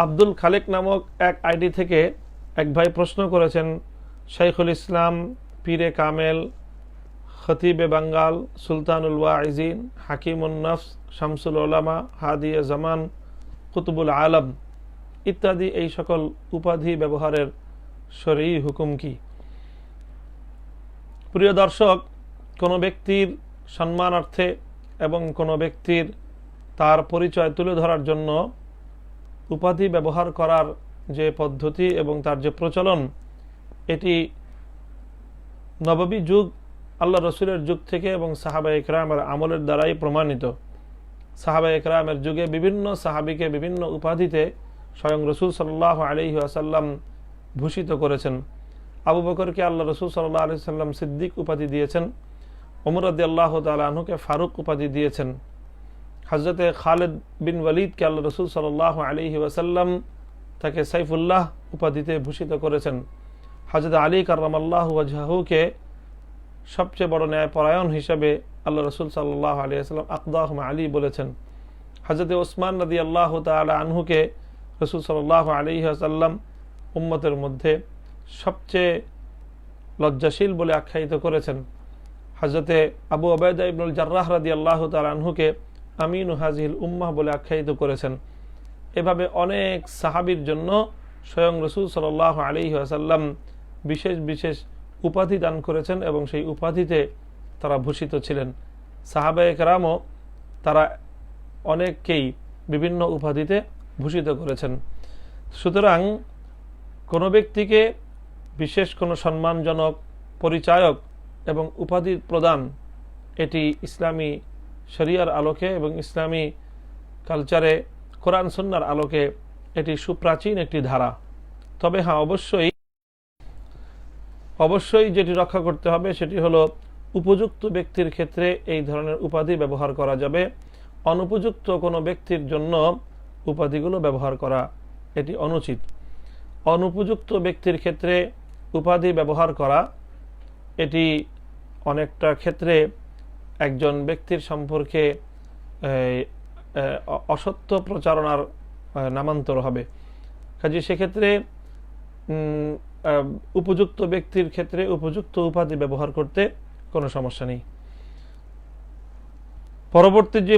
আব্দুল খালেক নামক এক আইডি থেকে এক ভাই প্রশ্ন করেছেন, শাইখুল ইসলাম, পীরে কামেল, খতিবে বাঙ্গাল, সুলতানুল ওয়াইজিন, হাকিমুন নফস, শামসুল ওলামা, হাদিয়ে জামান, কুতুবুল আলম ইত্যাদি এই সকল উপাধি ব্যবহারের শরঈ হুকুম কি? প্রিয় দর্শক, কোনো ব্যক্তির সম্মানার্থে এবং কোনো ব্যক্তির তার পরিচয় তুলে ধরার জন্য উপাধি ব্যবহার করার যে পদ্ধতি এবং তার যে প্রচলন, এটি নববী যুগ আল্লাহ রসুলের যুগ থেকে এবং সাহাবা ইকরামের আমলের দ্বারাই প্রমাণিত। সাহাবা ইকরামের যুগে বিভিন্ন সাহাবিকে বিভিন্ন উপাধিতে স্বয়ং রসুল সাল্লাল্লাহু আলাইহি ওয়াসাল্লাম ভূষিত করেছেন। আবু বকরকে আল্লাহ রসুল সাল্লাল্লাহু আলাইহি ওয়াসাল্লাম সিদ্দিক উপাধি দিয়েছেন, ওমর রাদিয়াল্লাহু তাআলা আনহুকে ফারুক উপাধি দিয়েছেন, হযরতে খালিদ বিন ওয়ালিদকে আল্লাহ রসুল সাল্লাল্লাহু আলাইহি ওয়াসাল্লাম তাকে সাইফুল্লাহ উপাধিতে ভূষিত করেছেন, হযরত আলী কাররামাল্লাহু ওয়াজহাহুকে সবচেয়ে বড় ন্যায়পরায়ণ হিসেবে আল্লাহ রসুল সাল্লাল্লাহু আলাইহি ওয়াসাল্লাম আকদাহুম আলী বলেছেন, হযরত ওসমান রাদিয়াল্লাহু তাআলা আনহুকে রসুল সাল্লাল্লাহু আলাইহি ওয়াসাল্লাম উম্মতের মধ্যে সবচেয়ে লজ্জাশীল বলে আখ্যায়িত করেছেন, হযরতে আবু উবাইদা ইবনুল জাররাহ রাদিয়াল্লাহু তাআলা আনহুকে আমিনু হাযিহিল উম্মাহ বলে আখ্যায়িত করেছেন। এভাবে অনেক সাহাবীর জন্য স্বয়ং রসুল সাল্লাল্লাহু আলাইহি ওয়াসাল্লাম বিশেষ বিশেষ উপাধি দান করেছেন এবং সেই উপাধিতে তারা ভূষিত ছিলেন। সাহাবায়ে কেরামও তারা অনেককেই বিভিন্ন উপাধিতে ভূষিত করেছেন। সুতরাং কোনো ব্যক্তিকে বিশেষ কোনো সম্মানজনক পরিচায়ক এবং উপাধি প্রদান, এটি ইসলামী শরিয়ার আলোকে এবং ইসলামী কালচারে কোরআন সুন্নাহর আলোকে এটি সুপ্রাচীন একটি ধারা। তবে হ্যাঁ, অবশ্যই যেটি রক্ষা করতে হবে সেটি হলো উপযুক্ত ব্যক্তির ক্ষেত্রে এই ধরনের উপাধি ব্যবহার করা যাবে, অনুপযুক্ত কোনো ব্যক্তির জন্য উপাধিগুলো ব্যবহার করা এটি অনুচিত। অনুপযুক্ত ব্যক্তির ক্ষেত্রে উপাধি ব্যবহার করা এটি অনেকটা ক্ষেত্রে একজন ব্যক্তির সম্পর্কে অসত্য প্রচারণার নামান্তর হবে। কাজে সেক্ষেত্রে উপযুক্ত ব্যক্তির ক্ষেত্রে উপযুক্ত উপাধি ব্যবহার করতে কোনো সমস্যা নেই। পরবর্তী যে